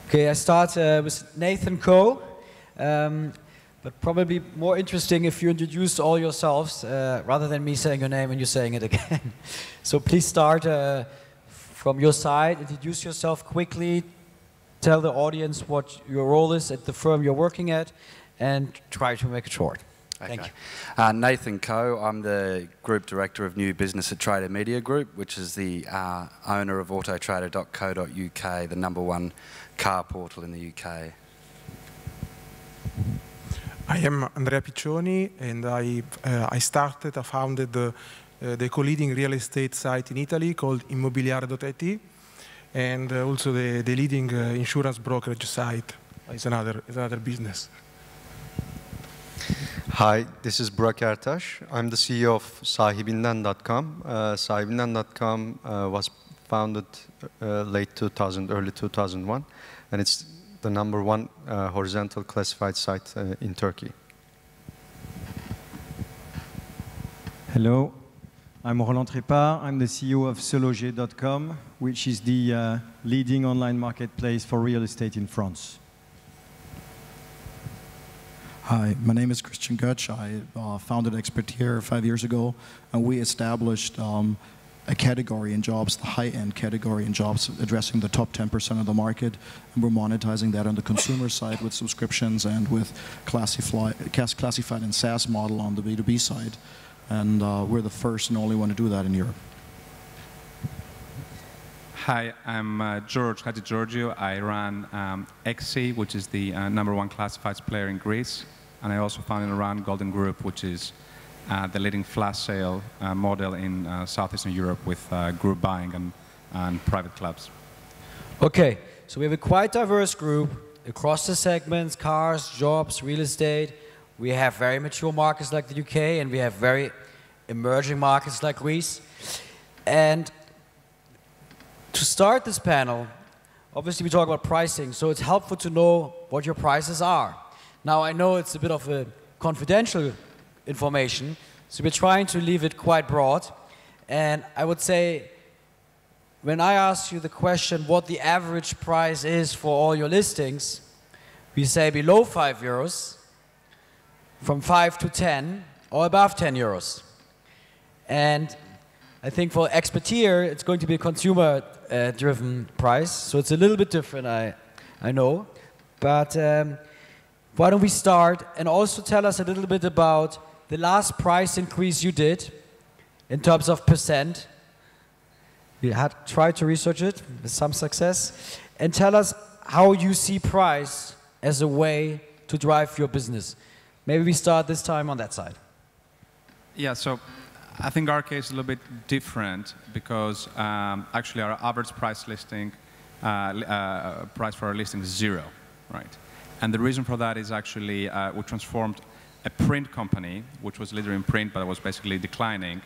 Okay, I start with Nathan Coe, but probably more interesting if you introduce all yourselves rather than me saying your name and you saying it again. So please start from your side, introduce yourself quickly, tell the audience what your role is at the firm you're working at, and try to make it short. Okay. Thank you. Nathan Coe, I'm the Group Director of New Business at TraderMedia Group, which is the owner of autotrader.co.uk, the #1 car portal in the UK. I am Andrea Piccioni, and I founded the co-leading real estate site in Italy called Immobiliare.it, and also the leading insurance brokerage site is another business. Hi, this is Burak Ertas. I'm the CEO of Sahibinden.com. Sahibinden.com was founded late 2000, early 2001, and it's the #1 horizontal classified site in Turkey. Hello, I'm Roland Tripard. I'm the CEO of SeLoger.com, which is the leading online marketplace for real estate in France. Hi, my name is Göttsch. I founded Experteer 5 years ago, and we established a category in jobs, the high-end category in jobs, addressing the top 10% of the market, and we're monetizing that on the consumer side with subscriptions and with classified and SaaS model on the B2B side, and we're the first and only one to do that in Europe. Hi, I'm Hadjigeorgiou. I run XC, which is the #1 classifieds player in Greece. And I also founded and run Golden Group, which is the leading flash sale model in Southeastern Europe with group buying and private clubs. Okay, so we have a quite diverse group across the segments, cars, jobs, real estate. We have very mature markets like the UK, and we have very emerging markets like Greece. And to start this panel, obviously we talk about pricing, so it's helpful to know what your prices are. Now I know it's a bit of a confidential information, so we're trying to leave it quite broad. And I would say, when I ask you the question what the average price is for all your listings, we say below €5, from 5 to 10, or above €10. And I think for Experteer, it's going to be a consumer-driven price, so it's a little bit different, I know. But why don't we start and also tell us a little bit about the last price increase you did in terms of percent. We had tried to research it with some success. And tell us how you see price as a way to drive your business. Maybe we start this time on that side. Yeah, so I think our case is a little bit different because actually our average price listing, price for our listing is 0, right? And the reason for that is actually we transformed a print company, which was leader in print, but it was basically declining,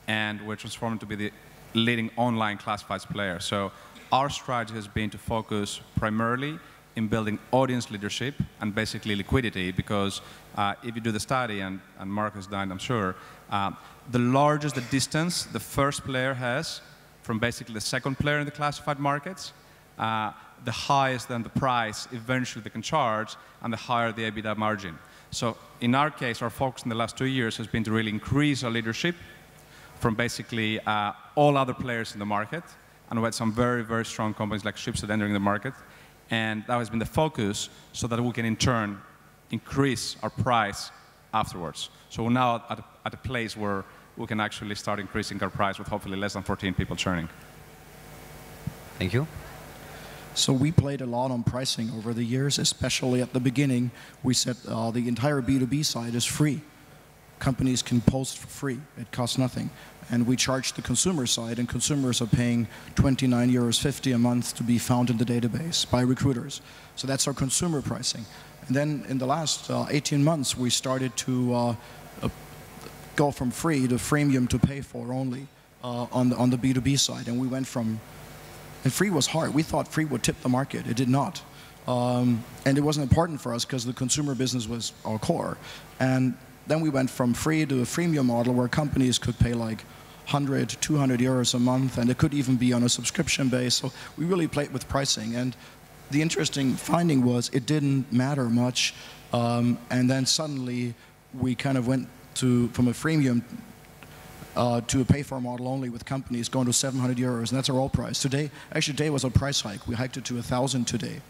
and we're transformed to be the leading online classifieds player. So our strategy has been to focus primarily in building audience leadership and basically liquidity, because if you do the study, and Mark has done, I'm sure, the largest the distance the first player has from basically the second player in the classified markets, the highest then the price eventually they can charge, and the higher the EBITDA margin. So in our case, our focus in the last 2 years has been to really increase our leadership from basically all other players in the market, and we had some very, very strong companies like Schibsted entering the market, and that has been the focus so that we can in turn increase our price afterwards. So we're now at a place where we can actually start increasing our price with hopefully less than 14 people churning. Thank you. So we played a lot on pricing over the years, especially at the beginning. We said the entire B2B side is free. Companies can post for free. It costs nothing. And we charge the consumer side, and consumers are paying €29.50 a month to be found in the database by recruiters. So that's our consumer pricing. And then in the last 18 months, we started to go from free to freemium to pay for only on the B2B side. And we went from, and free was hard. We thought free would tip the market. It did not. And it wasn't important for us because the consumer business was our core. And then we went from free to a freemium model where companies could pay like 100, 200 euros a month, and it could even be on a subscription base. So we really played with pricing. And the interesting finding was it didn't matter much, and then suddenly we kind of went from a freemium to a pay-for model only with companies going to 700 euros, and that's our old price. Today was a price hike. We hiked it to 1,000 today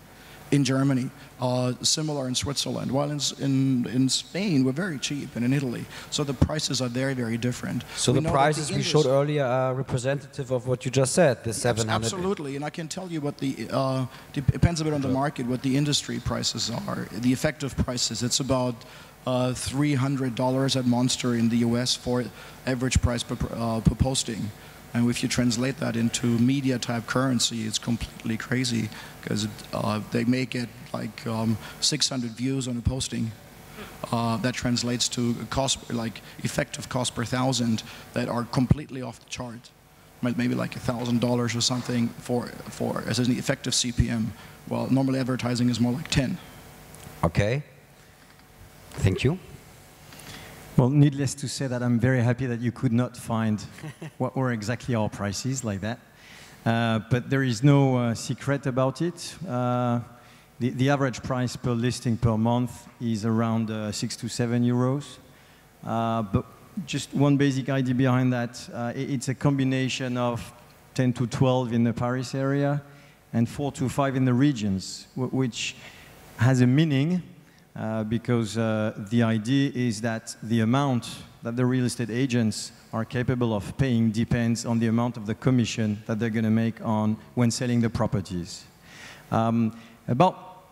in Germany, similar in Switzerland, while in Spain we're very cheap, and in Italy. So the prices are very, very different. So the prices we showed earlier are representative of what you just said, the 700. Absolutely, and I can tell you what depends a bit on the market, what the industry prices are, the effective prices. It's about $300 at Monster in the US for average price per posting. And if you translate that into media-type currency, it's completely crazy, because they may get like 600 views on a posting. That translates to cost, like effective cost per thousand, that are completely off the chart. Maybe like $1,000 or something for as an effective CPM. Well, normally advertising is more like 10. Okay. Thank you. Well, needless to say that I'm very happy that you could not find what were exactly our prices like that. But there is no secret about it. The average price per listing per month is around 6 to 7 euros. But just one basic idea behind that, it's a combination of 10 to 12 in the Paris area and 4 to 5 in the regions, which has a meaning. Because the idea is that the amount that the real estate agents are capable of paying depends on the amount of the commission that they're going to make when selling the properties. About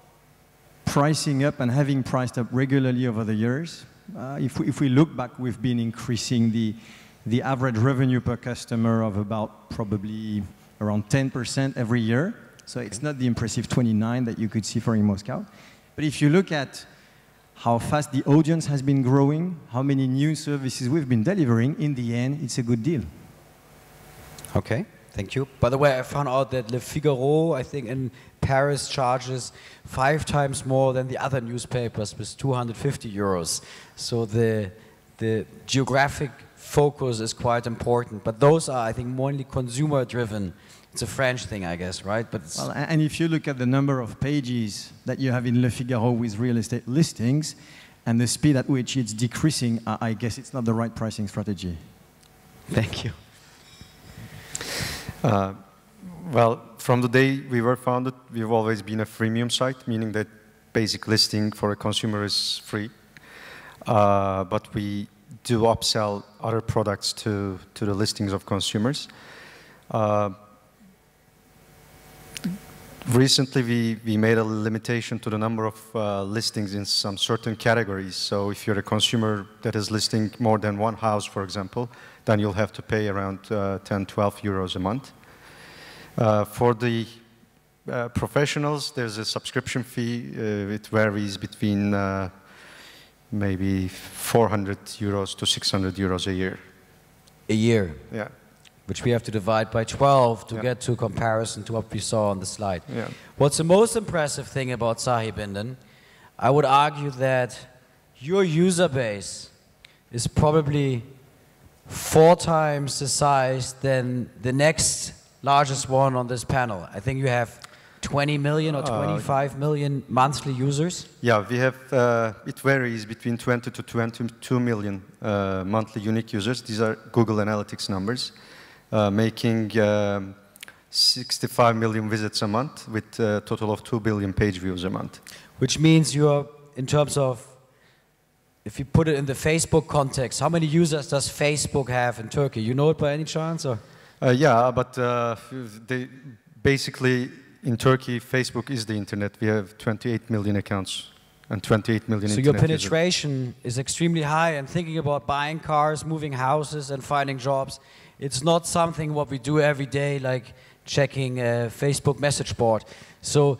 pricing up and having priced up regularly over the years, if we look back, we've been increasing the average revenue per customer of about probably around 10% every year. So it's not the impressive 29 that you could see for ImmoScout. But if you look at how fast the audience has been growing, how many new services we've been delivering, in the end, it's a good deal. Okay, thank you. By the way, I found out that Le Figaro, I think in Paris, charges 5 times more than the other newspapers with 250 euros. So the geographic focus is quite important. But those are, I think, mainly consumer-driven. It's a French thing, I guess, right? But well, and if you look at the number of pages that you have in Le Figaro with real estate listings and the speed at which it's decreasing, I guess it's not the right pricing strategy. Thank you. Well, from the day we were founded, we've always been a freemium site, meaning that basic listing for a consumer is free. But we do upsell other products to the listings of consumers. Recently, we made a limitation to the number of listings in some certain categories. So if you're a consumer that is listing more than one house, for example, then you'll have to pay around 10, 12 euros a month. For the professionals, there's a subscription fee. It varies between maybe 400 euros to 600 euros a year. A year? Yeah. Which we have to divide by 12 to get to comparison to what we saw on the slide. Yeah. What's the most impressive thing about Sahibinden? I would argue that your user base is probably 4 times the size than the next largest one on this panel. I think you have 20 million or 25 million monthly users. Yeah, we have, it varies between 20 to 22 million monthly unique users. These are Google Analytics numbers. Making 65 million visits a month with a total of 2 billion page views a month. Which means you're, in terms of, if you put it in the Facebook context, how many users does Facebook have in Turkey? You know it by any chance? Or? Yeah, but basically in Turkey, Facebook is the internet. We have 28 million accounts and 28 million so internet your penetration is extremely high, and thinking about buying cars, moving houses and finding jobs, it's not something what we do every day, like checking a Facebook message board. So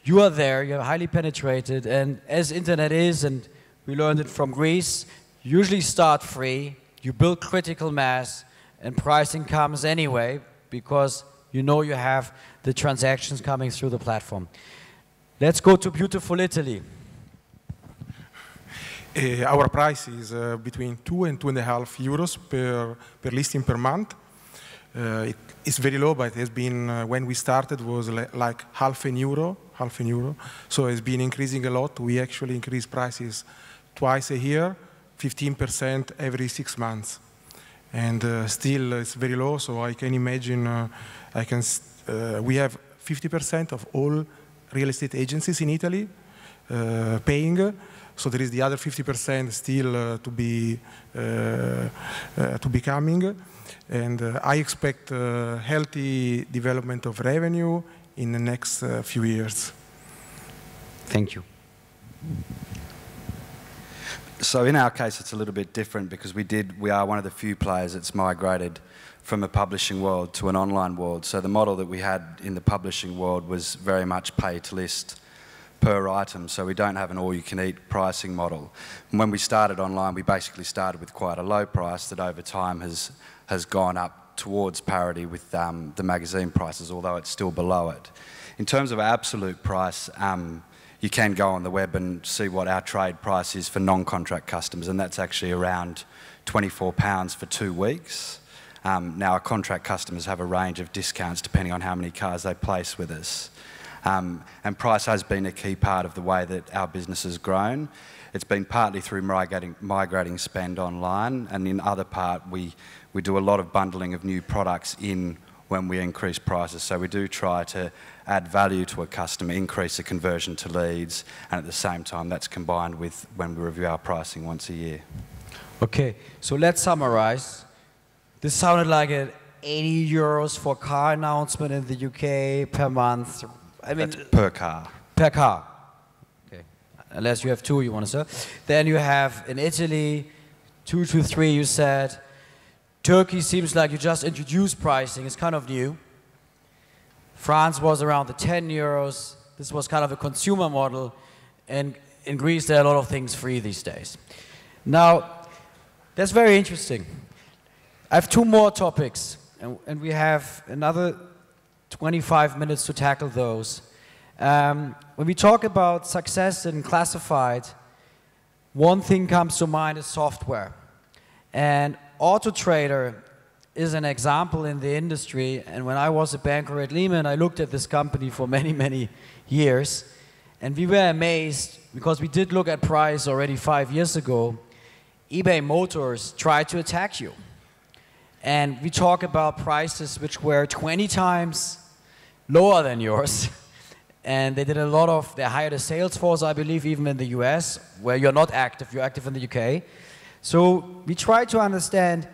you are there, you're highly penetrated, and as internet is, and we learned it from Greece, usually start free, you build critical mass, and pricing comes anyway, because you know you have the transactions coming through the platform. Let's go to beautiful Italy. Our price is between 2 and 2.5 euros per listing per month. It's very low, but it has been, when we started, was like half an euro. So it's been increasing a lot. We actually increase prices twice a year, 15% every 6 months. And still it's very low, so I can imagine, we have 50% of all real estate agencies in Italy paying. So there is the other 50% still to be coming. And I expect healthy development of revenue in the next few years. Thank you. So in our case, it's a little bit different because we are one of the few players that's migrated from a publishing world to an online world. So the model that we had in the publishing world was very much pay to list per item. So we don't have an all-you-can-eat pricing model. And when we started online, we basically started with quite a low price that over time has gone up towards parity with the magazine prices, although it's still below it. In terms of absolute price, you can go on the web and see what our trade price is for non-contract customers, and that's actually around £24 for 2 weeks. Now, our contract customers have a range of discounts depending on how many cars they place with us. And price has been a key part of the way that our business has grown. It's been partly through migrating spend online, and in other part, we do a lot of bundling of new products in when we increase prices. So we do try to add value to a customer, increase the conversion to leads, and at the same time that's combined with when we review our pricing once a year. Okay, so let's summarize. This sounded like an 80 euros for car announcement in the UK per month. I mean, that's per car. Per car. Okay. Unless you have 2 you want to sell. Then you have in Italy, 2 to 3 you said. Turkey seems like you just introduced pricing. It's kind of new. France was around the 10 euros. This was kind of a consumer model. And in Greece, there are a lot of things free these days. Now, that's very interesting. I have 2 more topics, and we have another 25 minutes to tackle those. When we talk about success in classified, one thing comes to mind is software. And Auto Trader is an example in the industry, and when I was a banker at Lehman, I looked at this company for many, many years, and we were amazed because we did look at price already 5 years ago. eBay Motors tried to attack you. And we talk about prices which were 20 times lower than yours. And they did a lot of, they hired a sales force, I believe, even in the US, where you're not active, you're active in the UK. So we try to understand,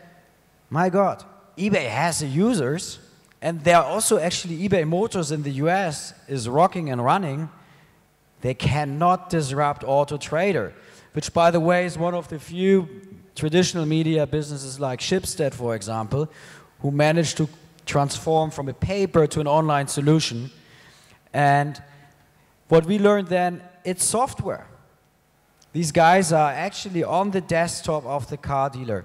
my God, eBay has the users, and there are also actually eBay Motors in the US is rocking and running. They cannot disrupt Auto Trader, which, by the way, is one of the few traditional media businesses like Schibsted, for example, who managed to transform from a paper to an online solution. And what we learned then, it's software. These guys are actually on the desktop of the car dealer.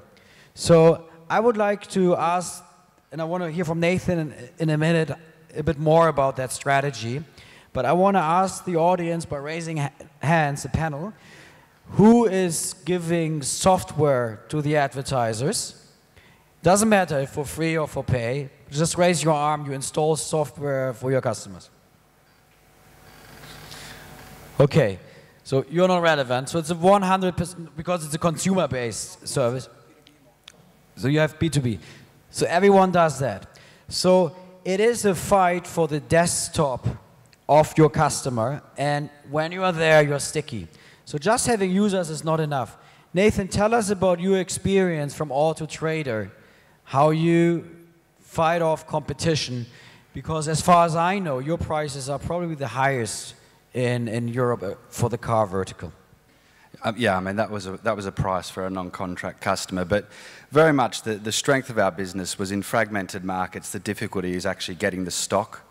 So I would like to ask, and I want to hear from Nathan in a minute a bit more about that strategy, but I want to ask the audience by raising hands, the panel, who is giving software to the advertisers? Doesn't matter if for free or for pay, just raise your arm, you install software for your customers. Okay. So you're not relevant. So it's a 100% because it's a consumer-based service. So you have B2B. So everyone does that. So it is a fight for the desktop of your customer. And when you are there, you're sticky. So just having users is not enough. Nathan, tell us about your experience from Auto Trader, how you fight off competition. Because as far as I know, your prices are probably the highest in Europe for the car vertical. Yeah, I mean, that was a price for a non-contract customer, but very much the strength of our business was in fragmented markets. The difficulty is actually getting the stock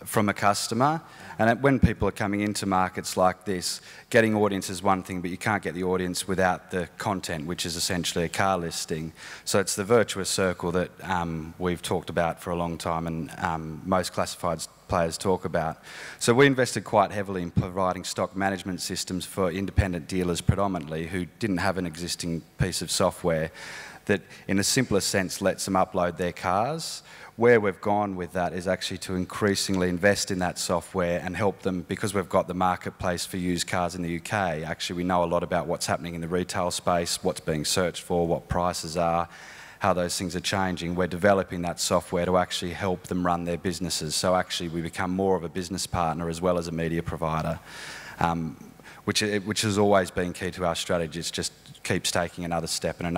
from a customer, and when people are coming into markets like this, getting audience is one thing, but you can't get the audience without the content, which is essentially a car listing. So it's the virtuous circle that we've talked about for a long time, and most classifieds players talk about. So we invested quite heavily in providing stock management systems for independent dealers predominantly who didn't have an existing piece of software. that in a simpler sense lets them upload their cars. Where we've gone with that is actually to increasingly invest in that software and help them, because we've got the marketplace for used cars in the UK. Actually, we know a lot about what's happening in the retail space, what's being searched for, what prices are, how those things are changing. We're developing that software to actually help them run their businesses. So actually we become more of a business partner as well as a media provider, which has always been key to our strategy. It's just keeps taking another step, and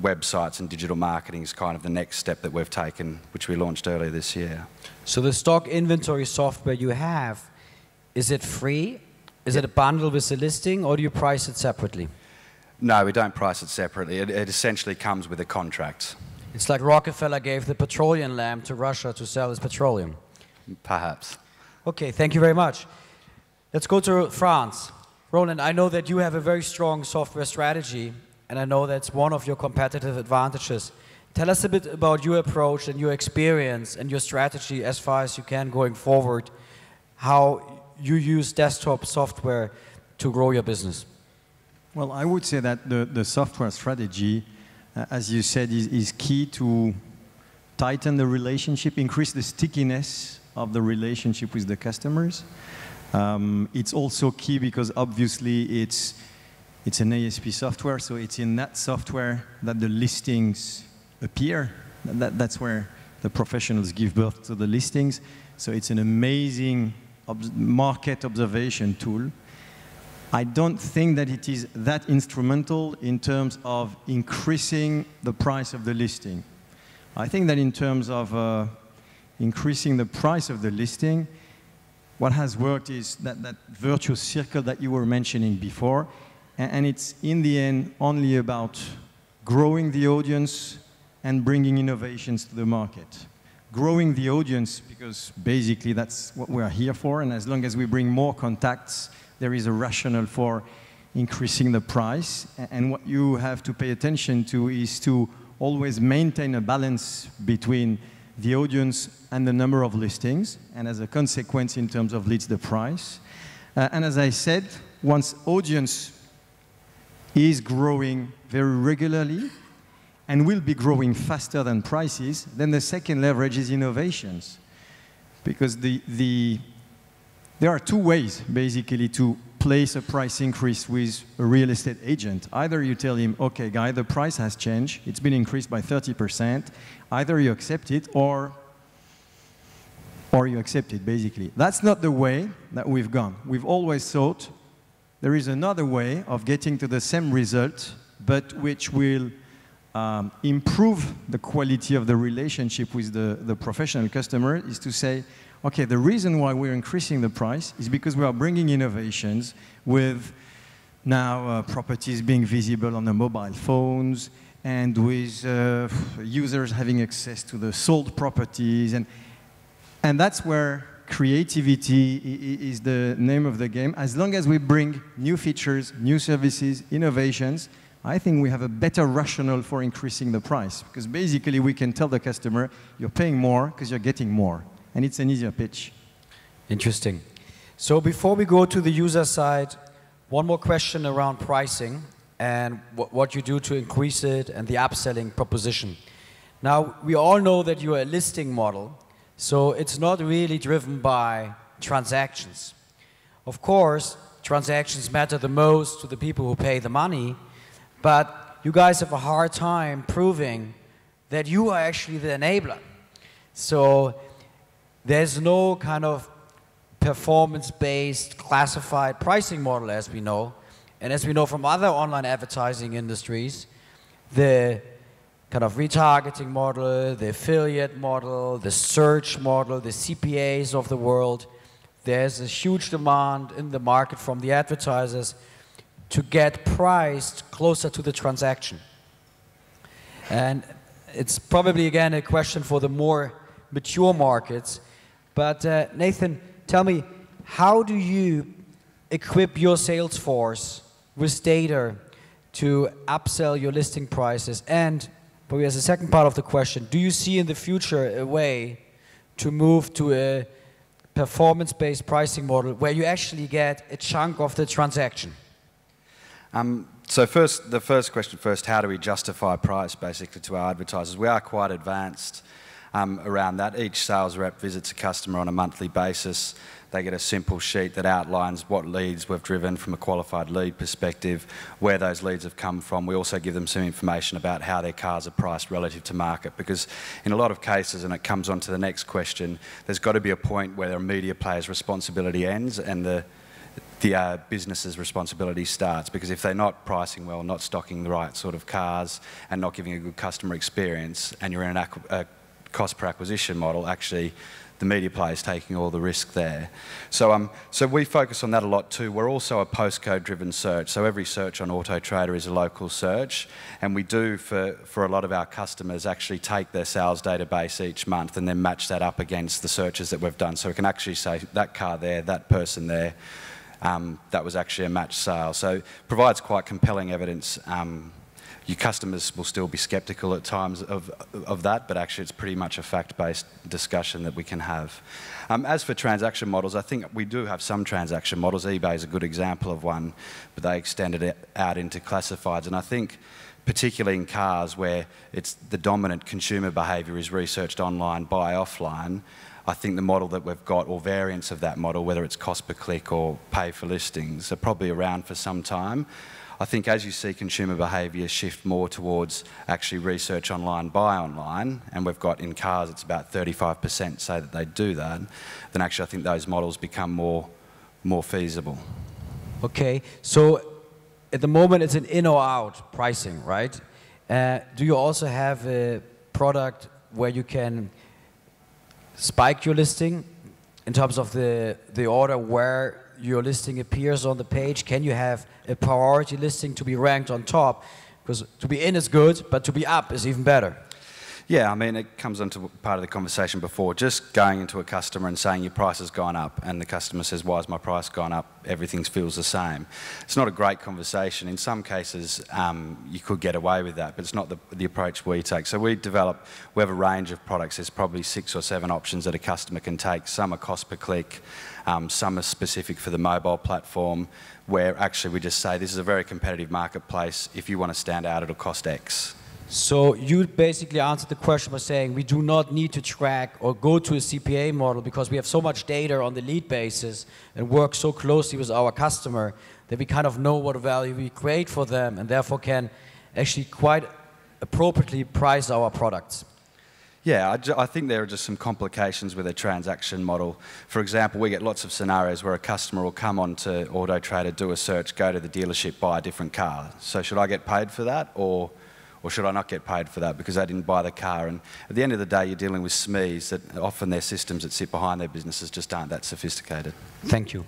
websites and digital marketing is kind of the next step that we've taken, which we launched earlier this year. So the stock inventory software you have, is it free? Is it a bundle with the listing, or do you price it separately? No, we don't price it separately. It essentially comes with a contract. It's like Rockefeller gave the petroleum lamp to Russia to sell his petroleum. Perhaps. Okay, thank you very much. Let's go to France. Roland, I know that you have a very strong software strategy, and I know that's one of your competitive advantages. Tell us a bit about your approach and your experience and your strategy as far as you can going forward, how you use desktop software to grow your business. Well, I would say that the software strategy, as you said, is key to tighten the relationship, increase the stickiness of the relationship with the customers. It's also key because obviously it's an ASP software, so it's in that software that the listings appear. That's where the professionals give birth to the listings. So it's an amazing market observation tool. I don't think that it is that instrumental in terms of increasing the price of the listing. I think that in terms of increasing the price of the listing, what has worked is that virtuous circle that you were mentioning before, and it's in the end only about growing the audience and bringing innovations to the market. Growing the audience, because basically that's what we are here for, and as long as we bring more contacts, there is a rationale for increasing the price. And what you have to pay attention to is to always maintain a balance between the audience and the number of listings, and as a consequence in terms of leads, the price. And as I said, once audience is growing very regularly and will be growing faster than prices, then the second leverage is innovations. Because there are two ways, basically, to place a price increase with a real estate agent. Either you tell him, okay, guy, the price has changed. It's been increased by 30%. Either you accept it or you accept it, basically. That's not the way that we've gone. We've always thought there is another way of getting to the same result, but which will improve the quality of the relationship with the professional customer, is to say, okay, the reason why we're increasing the price is because we are bringing innovations with now properties being visible on the mobile phones and with users having access to the sold properties. And that's where creativity is the name of the game. As long as we bring new features, new services, innovations, I think we have a better rationale for increasing the price. Because basically we can tell the customer, you're paying more because you're getting more. And it's an easier pitch. Interesting. So before we go to the user side, one more question around pricing and what you do to increase it and the upselling proposition. Now, we all know that you're a listing model, so it's not really driven by transactions. Of course, transactions matter the most to the people who pay the money, but you guys have a hard time proving that you are actually the enabler. So there's no kind of performance-based classified pricing model, as we know. And as we know from other online advertising industries, the kind of retargeting model, the affiliate model, the search model, the CPAs of the world, there's a huge demand in the market from the advertisers to get priced closer to the transaction. And it's probably, again, a question for the more mature markets. But Nathan, tell me, how do you equip your sales force with data to upsell your listing prices? And probably as a second part of the question, do you see in the future a way to move to a performance-based pricing model where you actually get a chunk of the transaction? So the first question first, how do we justify price basically to our advertisers? We are quite advanced around that. Each sales rep visits a customer on a monthly basis. They get a simple sheet that outlines what leads we've driven from a qualified lead perspective, where those leads have come from. We also give them some information about how their cars are priced relative to market, because in a lot of cases, and it comes on to the next question, there's got to be a point where a media player's responsibility ends and the business's responsibility starts, because if they're not pricing well, not stocking the right sort of cars and not giving a good customer experience, and you're in a cost per acquisition model, actually the media player is taking all the risk there. So we focus on that a lot too. We're also a postcode driven search, so every search on Auto Trader is a local search, and we do for a lot of our customers actually take their sales database each month and then match that up against the searches that we've done, so we can actually say that car there, that person there, that was actually a matched sale. So it provides quite compelling evidence. Your customers will still be sceptical at times of that, but actually it's pretty much a fact-based discussion that we can have. As for transaction models, I think we do have some transaction models. eBay is a good example of one, but they extended it out into classifieds. And I think particularly in cars where it's the dominant consumer behaviour is researched online, buy offline, I think the model that we've got, or variants of that model, whether it's cost per click or pay for listings, are probably around for some time. I think as you see consumer behaviour shift more towards actually research online, buy online, and we've got in cars it's about 35% say that they do that, then actually I think those models become more feasible. Okay, so at the moment it's an in or out pricing, right? Do you also have a product where you can spike your listing in terms of the order where your listing appears on the page? Can you have a priority listing to be ranked on top? Because to be in is good, but to be up is even better. Yeah, I mean, it comes onto part of the conversation before. Just going into a customer and saying your price has gone up, and the customer says, why has my price gone up? Everything feels the same. It's not a great conversation. In some cases, you could get away with that, but it's not the approach we take. So we have a range of products. There's probably 6 or 7 options that a customer can take. Some are cost per click, some are specific for the mobile platform, where actually we just say, this is a very competitive marketplace. If you want to stand out, it'll cost X. So you basically answered the question by saying we do not need to track or go to a CPA model because we have so much data on the lead basis and work so closely with our customer that we kind of know what value we create for them, and therefore can actually quite appropriately price our products. Yeah, I think there are just some complications with a transaction model. For example, we get lots of scenarios where a customer will come onto Auto Trader, do a search, go to the dealership, buy a different car. So should I get paid for that, or should I not get paid for that because they didn't buy the car? And at the end of the day, you're dealing with SMEs that often their systems that sit behind their businesses just aren't that sophisticated. Thank you.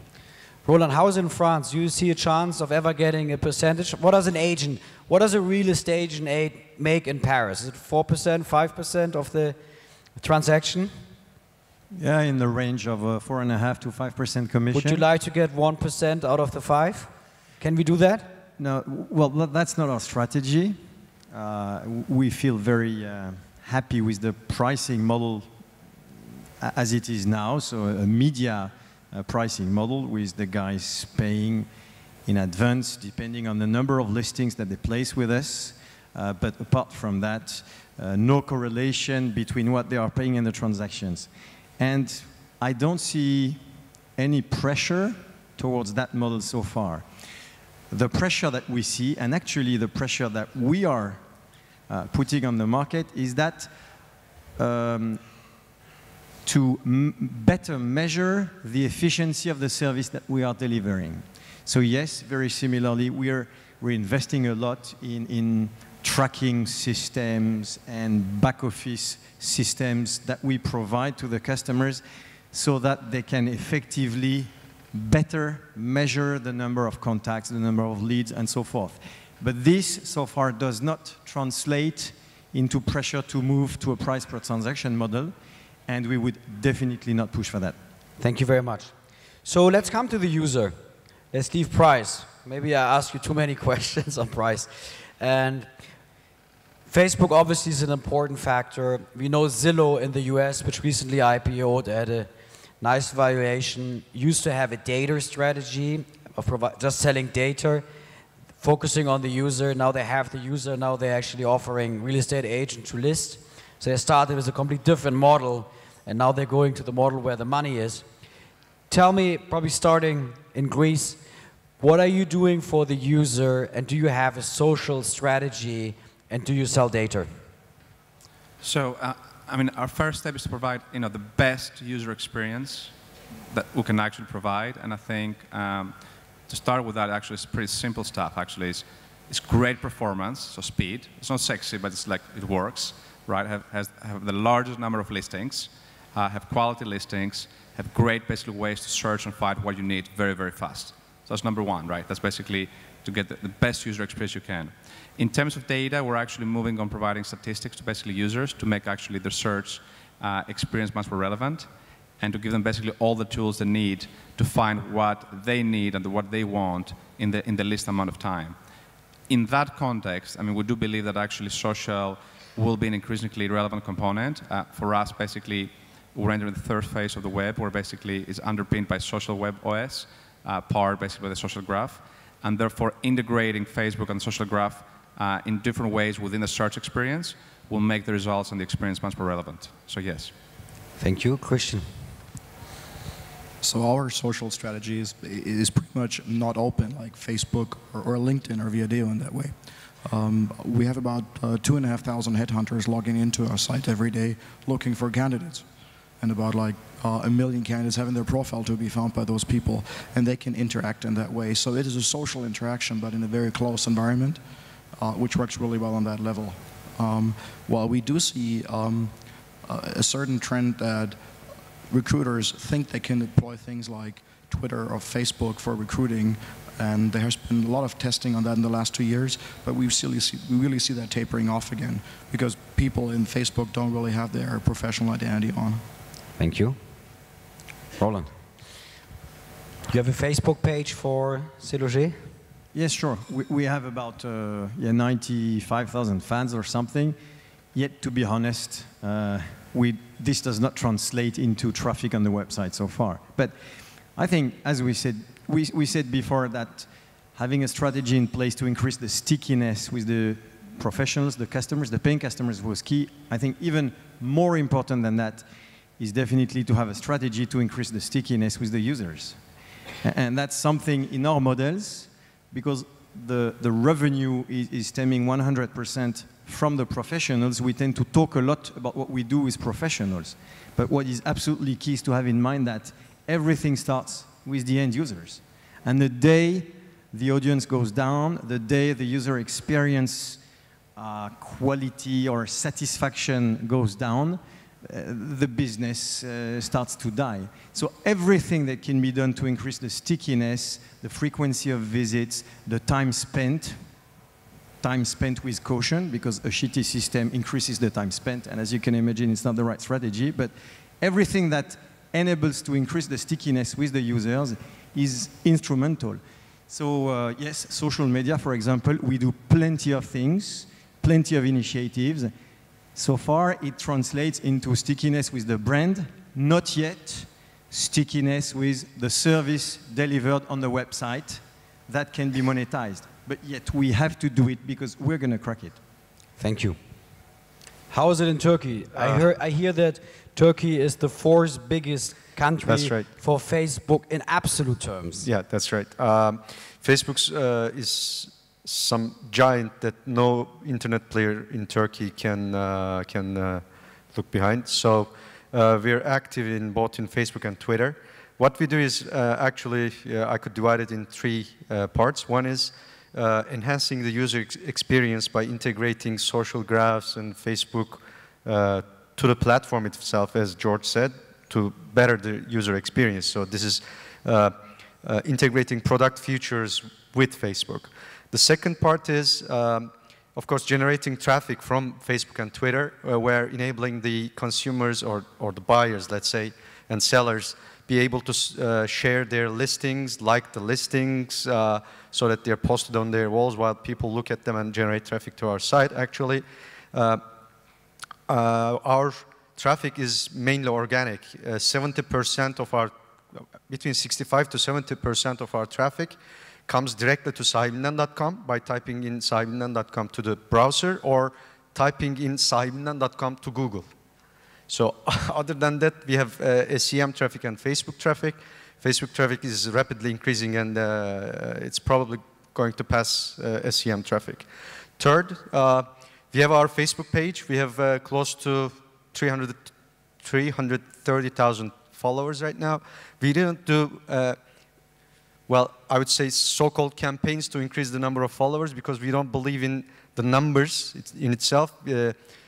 Roland, how is it in France? Do you see a chance of ever getting a percentage? What does a real estate agent make in Paris? Is it 4%, 5% of the transaction? Yeah, in the range of 4.5% to 5% commission. Would you like to get 1% out of the 5? Can we do that? No, well, that's not our strategy. We feel very happy with the pricing model as it is now, so a media pricing model with the guys paying in advance depending on the number of listings that they place with us. But apart from that, no correlation between what they are paying and the transactions. And I don't see any pressure towards that model so far. The pressure that we see, and actually the pressure that we are putting on the market, is that to better measure the efficiency of the service that we are delivering. So yes, very similarly, we're investing a lot in tracking systems and back office systems that we provide to the customers so that they can effectively better measure the number of contacts, the number of leads, and so forth. But this, so far, does not translate into pressure to move to a price per transaction model, and we would definitely not push for that. Thank you very much. So let's come to the user. Let's leave price. Maybe I asked you too many questions on price. And Facebook obviously is an important factor. We know Zillow in the US, which recently IPO'd at a nice valuation, used to have a data strategy of just selling data. focusing on the user. Now they have the user. Now they're actually offering real estate agent to list. So they started with a completely different model, and now they're going to the model where the money is. Tell me, probably starting in Greece, what are you doing for the user, and do you have a social strategy, and do you sell data? So, I mean, our first step is to provide, the best user experience that we can actually provide, and I think to start with that, actually, it's pretty simple stuff. Actually, it's great performance, so speed. It's not sexy, but it's like it works, right? Have the largest number of listings, have quality listings, have great, basically, ways to search and find what you need very, very fast. So that's number one, right? That's basically to get the best user experience you can. In terms of data, we're actually moving on providing statistics to basically users to make actually their search experience much more relevant, and to give them basically all the tools they need to find what they need and what they want in the least amount of time. In that context, I mean, we do believe that actually social will be an increasingly relevant component. For us, basically, we're entering the third phase of the web, where basically is underpinned by social web OS, powered basically by the social graph, and therefore integrating Facebook and the social graph in different ways within the search experience will make the results and the experience much more relevant. So yes. Thank you. Christian. So our social strategy is pretty much not open like Facebook or LinkedIn or Viadeo in that way. We have about 2,500 headhunters logging into our site every day looking for candidates, and about like 1 million candidates having their profile to be found by those people, and they can interact in that way. So it is a social interaction, but in a very close environment, which works really well on that level. While we do see a certain trend that recruiters think they can deploy things like Twitter or Facebook for recruiting, and there has been a lot of testing on that in the last 2 years, but we really see that tapering off again, because people in Facebook don't really have their professional identity on. Thank you. Roland. You have a Facebook page for SeLoger? Yes, sure. We have about 95,000 fans or something. Yet, to be honest, this does not translate into traffic on the website so far. But I think, as we said before, that having a strategy in place to increase the stickiness with the professionals, the customers, the paying customers was key. I think even more important than that is definitely to have a strategy to increase the stickiness with the users. And that's something in our models, because the revenue is stemming 100% from the professionals. We tend to talk a lot about what we do with professionals. But what is absolutely key is to have in mind that everything starts with the end users. And the day the audience goes down, the day the user experience quality or satisfaction goes down, the business starts to die. So everything that can be done to increase the stickiness, the frequency of visits, the time spent with caution, because a shitty system increases the time spent, and as you can imagine, it's not the right strategy, but everything that enables to increase the stickiness with the users is instrumental. So yes, social media, for example, we do plenty of things, plenty of initiatives. So far, it translates into stickiness with the brand, not yet stickiness with the service delivered on the website that can be monetized. But yet, we have to do it because we're going to crack it. Thank you. How is it in Turkey? I hear that Turkey is the fourth biggest country for Facebook in absolute terms. Yeah, that's right. Facebook is some giant that no internet player in Turkey can look behind. So we're active in both in Facebook and Twitter. What we do is actually, I could divide it in three parts. One is enhancing the user experience by integrating social graphs and Facebook to the platform itself, as George said, to better the user experience. So this is integrating product features with Facebook. The second part is, of course, generating traffic from Facebook and Twitter, where enabling the consumers or the buyers, let's say, and sellers be able to share their listings, like the listings, so that they're posted on their walls while people look at them and generate traffic to our site. Actually, our traffic is mainly organic. 70% of our, between 65 to 70% of our traffic comes directly to Sahibinden.com by typing in Sahibinden.com to the browser or typing in Sahibinden.com to Google. So other than that, we have SEM traffic and Facebook traffic. Facebook traffic is rapidly increasing, and it's probably going to pass SEM traffic. Third, we have our Facebook page. We have close to 330,000 followers right now. We didn't do, well, I would say so-called campaigns to increase the number of followers because we don't believe in the numbers in itself.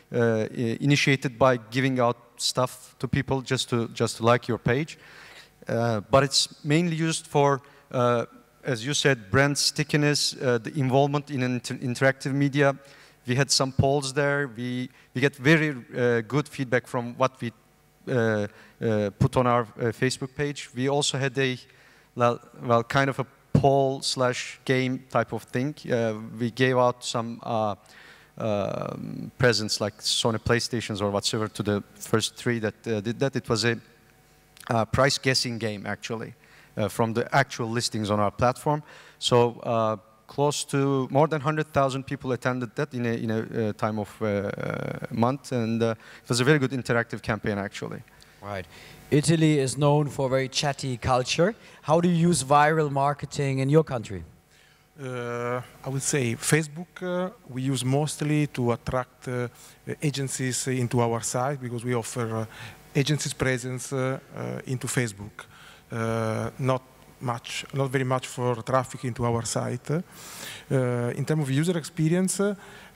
Initiated by giving out stuff to people just to like your page. But it's mainly used for, as you said, brand stickiness, the involvement in interactive media. We had some polls there. We get very good feedback from what we put on our Facebook page. We also had a, well, kind of a poll/game type of thing. We gave out some presents like Sony PlayStations or whatsoever to the first 3 that did that. It was a price guessing game, actually, from the actual listings on our platform. So close to more than 100,000 people attended that in a time of month, and it was a very good interactive campaign, actually. Right. Italy is known for a very chatty culture. How do you use viral marketing in your country? I would say Facebook we use mostly to attract agencies into our site because we offer agencies presence into Facebook. Not very much for traffic into our site. In terms of user experience,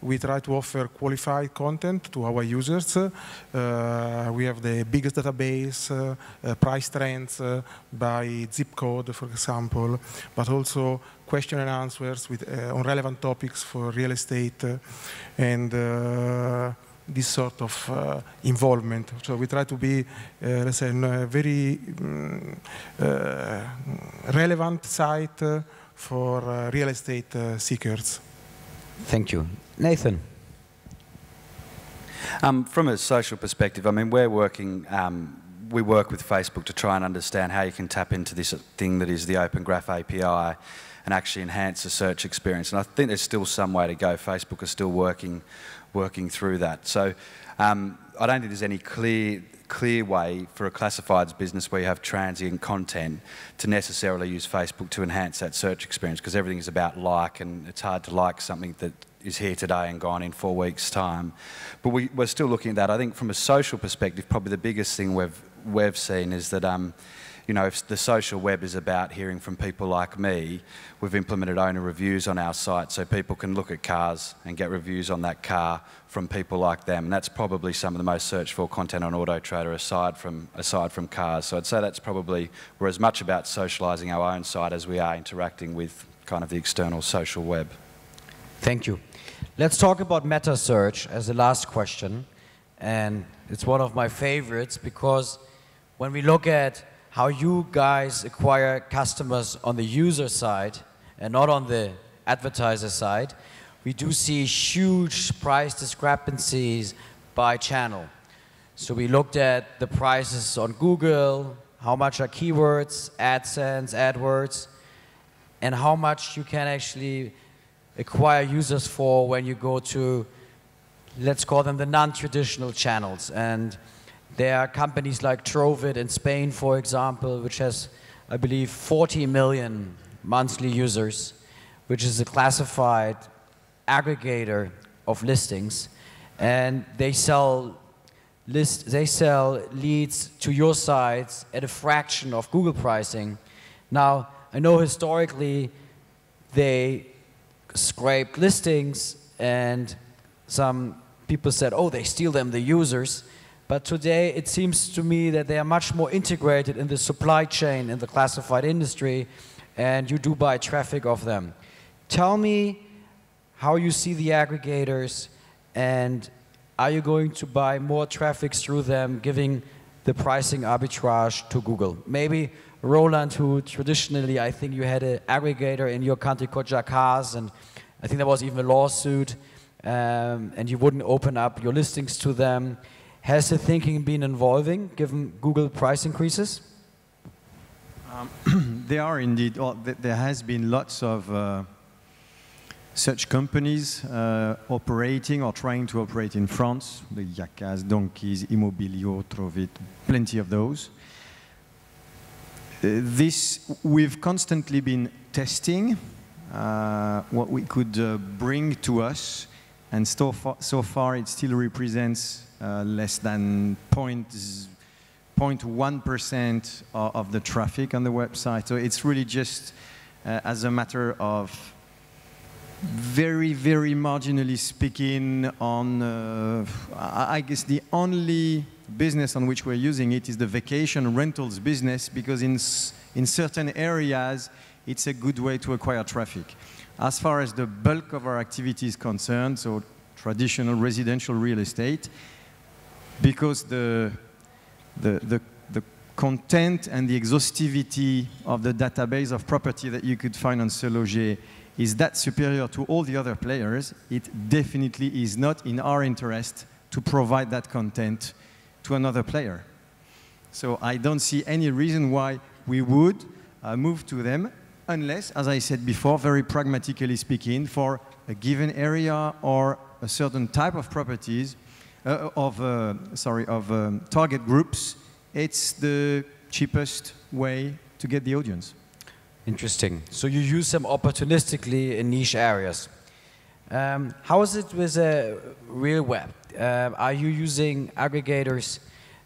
we try to offer qualified content to our users. We have the biggest database, price trends by zip code, for example, but also question and answers with, on relevant topics for real estate and this sort of involvement. So we try to be, let's say, a very relevant site for real estate seekers. Thank you. Nathan. From a social perspective, I mean, we work with Facebook to try and understand how you can tap into this thing that is the Open Graph API and actually enhance the search experience. And I think there's still some way to go. Facebook is still working through that. So I don't think there's any clear way for a classifieds business where you have transient content to necessarily use Facebook to enhance that search experience, because everything is about like, and it's hard to like something that is here today and gone in 4 weeks' time. But we're still looking at that. I think from a social perspective, probably the biggest thing we've seen is that you know, if the social web is about hearing from people like me, we've implemented owner reviews on our site so people can look at cars and get reviews on that car from people like them. And that's probably some of the most searched for content on Auto Trader aside from cars. So I'd say that's probably, we're as much about socialising our own site as we are interacting with kind of the external social web. Thank you. Let's talk about meta search as the last question. And it's one of my favorites because when we look at how you guys acquire customers on the user side and not on the advertiser side, we do see huge price discrepancies by channel. So we looked at the prices on Google, how much are keywords, AdSense, AdWords, and how much you can actually acquire users for when you go to, let's call them the non-traditional channels. And there are companies like Trovid in Spain, for example, which has, I believe, 40 million monthly users, which is a classified aggregator of listings. And they sell leads to your sites at a fraction of Google pricing. Now, I know historically they scraped listings and some people said, oh, they steal them, the users. But today, it seems to me that they are much more integrated in the supply chain in the classified industry, and you do buy traffic of them. Tell me how you see the aggregators, and are you going to buy more traffic through them, giving the pricing arbitrage to Google? Maybe Roland, who traditionally, I think you had an aggregator in your country called Jacquard's, and I think there was even a lawsuit, and you wouldn't open up your listings to them. Has the thinking been evolving, given Google price increases? There are indeed, there has been lots of such companies operating or trying to operate in France, the Yakas, Donkeys, Immobilio, Trovit, plenty of those. We've constantly been testing what we could bring to us, and so far it still represents less than 0.1% of the traffic on the website. So it's really just as a matter of very, very marginally speaking on, I guess the only business on which we're using it is the vacation rentals business, because in certain areas, it's a good way to acquire traffic. As far as the bulk of our activity is concerned, so traditional residential real estate, because the content and the exhaustivity of the database of property that you could find on SeLoger is that superior to all the other players, it definitely is not in our interest to provide that content to another player. So I don't see any reason why we would move to them, unless, as I said before, very pragmatically speaking, for a given area or a certain type of properties, target groups, it's the cheapest way to get the audience. Interesting. So you use them opportunistically in niche areas. How is it with real web? Are you using aggregators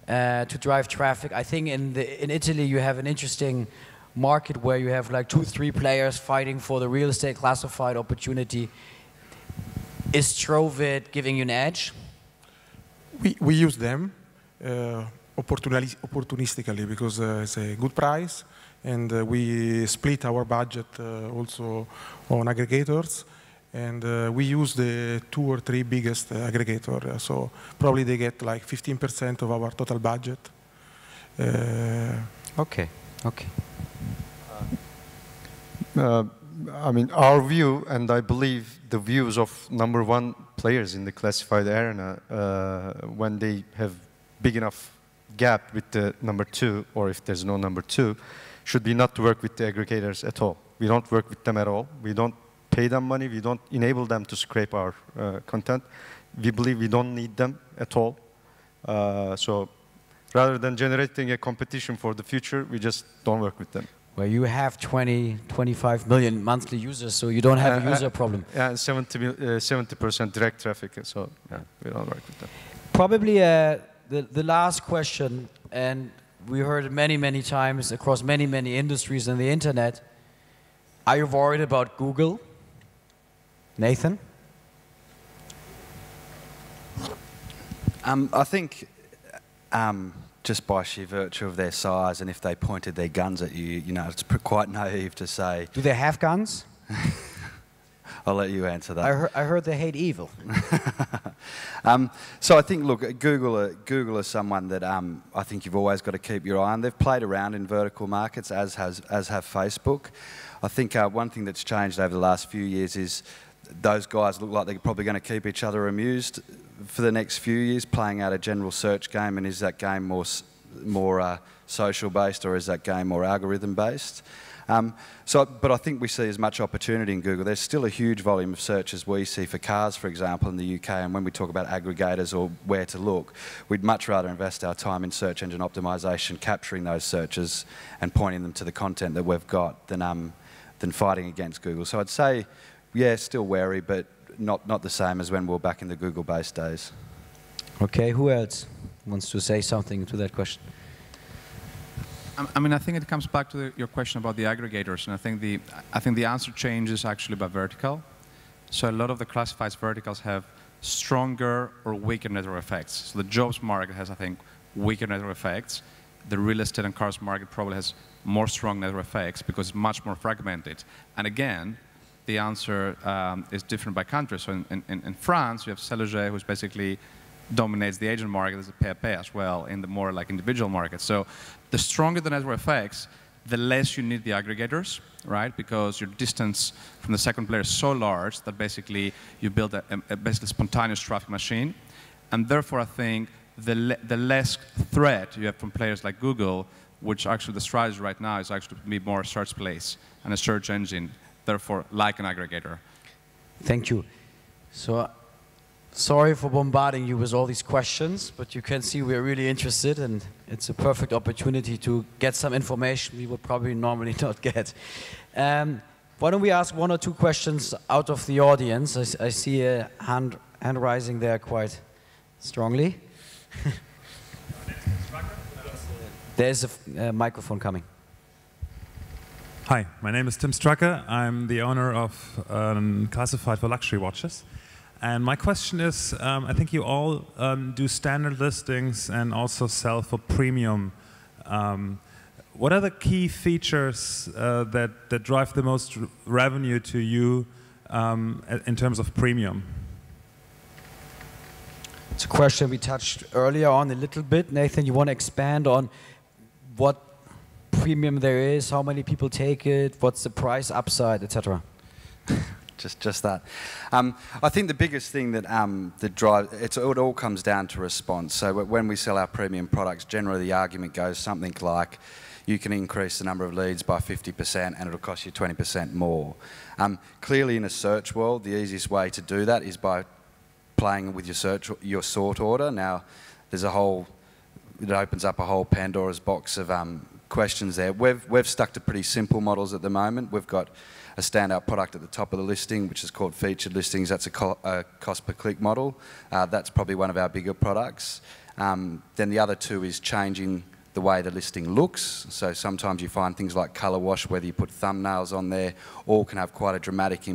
to drive traffic? I think in Italy you have an interesting market where you have like 2-3 players fighting for the real estate classified opportunity. Is Trovit giving you an edge? We use them opportunistically because it's a good price, and we split our budget also on aggregators, and we use the 2 or 3 biggest aggregators. So probably they get like 15% of our total budget. Okay. I mean, our view, and I believe the views of #1 players in the classified arena, when they have big enough gap with the #2, or if there's no #2, should be not to work with the aggregators at all. We don't work with them at all. We don't pay them money. We don't enable them to scrape our content. We believe we don't need them at all. So rather than generating a competition for the future, we just don't work with them. Well, you have 25 million monthly users, so you don't have a user problem. Yeah, 70% direct traffic, so yeah, we don't work with them. Probably the last question, and we heard it many times across many industries on the internet. Are you worried about Google? Nathan? I think just by sheer virtue of their size, and if they pointed their guns at you, you know, it's quite naive to say. Do they have guns? I'll let you answer that. I heard they hate evil. So I think, look, Google is someone that I think you've always got to keep your eye on. They've played around in vertical markets, as have Facebook. I think one thing that's changed over the last few years is those guys look like they're probably going to keep each other amused for the next few years, playing out a general search game. And is that game more social-based, or is that game more algorithm-based? But I think we see as much opportunity in Google. There's still a huge volume of searches we see for cars, for example, in the UK, and when we talk about aggregators or where to look, we'd much rather invest our time in search engine optimization, capturing those searches and pointing them to the content that we've got than fighting against Google. So I'd say, yeah, still wary, but not the same as when we were back in the Google-based days. Okay, who else wants to say something to that question? I mean, I think it comes back to your question about the aggregators, and I think the answer changes actually by vertical. So a lot of the classifieds verticals have stronger or weaker network effects. So the jobs market has, I think, weaker network effects. The real estate and cars market probably has more strong network effects because it's much more fragmented. And again, the answer is different by country. So in France, you have SeLoger, who basically dominates the agent market as a pay as well in the more like individual market. So the stronger the network effects, the less you need the aggregators, right? Because your distance from the second player is so large that basically you build a basically spontaneous traffic machine. And therefore, I think the less threat you have from players like Google, which actually the strategy right now is actually to be more a search place and a search engine, therefore like an aggregator. Thank you. So, sorry for bombarding you with all these questions, but you can see we're really interested, and it's a perfect opportunity to get some information we would probably normally not get. Why don't we ask one or two questions out of the audience? I see a hand rising there quite strongly. There's a microphone coming. Hi, my name is Tim Strucker. I'm the owner of Classified for luxury watches. And my question is, I think you all do standard listings and also sell for premium. What are the key features that drive the most revenue to you in terms of premium? It's a question we touched earlier on a little bit. Nathan, you want to expand on what premium there is, how many people take it, what's the price upside, etc.? Just that. I think the biggest thing that drives it all comes down to response. So when we sell our premium products, generally the argument goes something like, you can increase the number of leads by 50% and it'll cost you 20% more. Clearly in a search world, the easiest way to do that is by playing with your sort order. Now, it opens up a whole Pandora's box of questions there. We've stuck to pretty simple models at the moment. We've got a standout product at the top of the listing, which is called featured listings. That's a cost per click model. That's probably one of our bigger products. Then the other two is changing the way the listing looks. So sometimes you find things like color wash, whether you put thumbnails on there, all can have quite a dramatic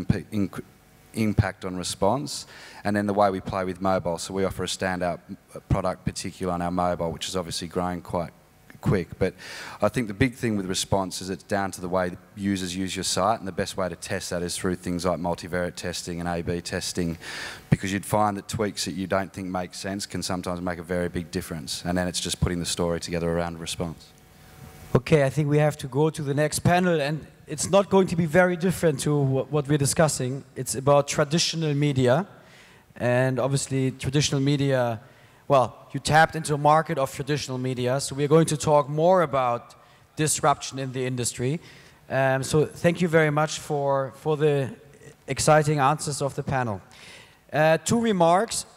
impact on response. And then the way we play with mobile. So we offer a standout product, particularly on our mobile, which is obviously growing quite quick. But I think the big thing with response is it's down to the way users use your site, and the best way to test that is through things like multivariate testing and A/B testing, because you'd find that tweaks that you don't think make sense can sometimes make a very big difference, and then it's just putting the story together around response. Okay, I think we have to go to the next panel, and it's not going to be very different to what we're discussing. It's about traditional media, and obviously traditional media, well, you tapped into a market of traditional media, so we're going to talk more about disruption in the industry. So thank you very much for the exciting answers of the panel. Two remarks.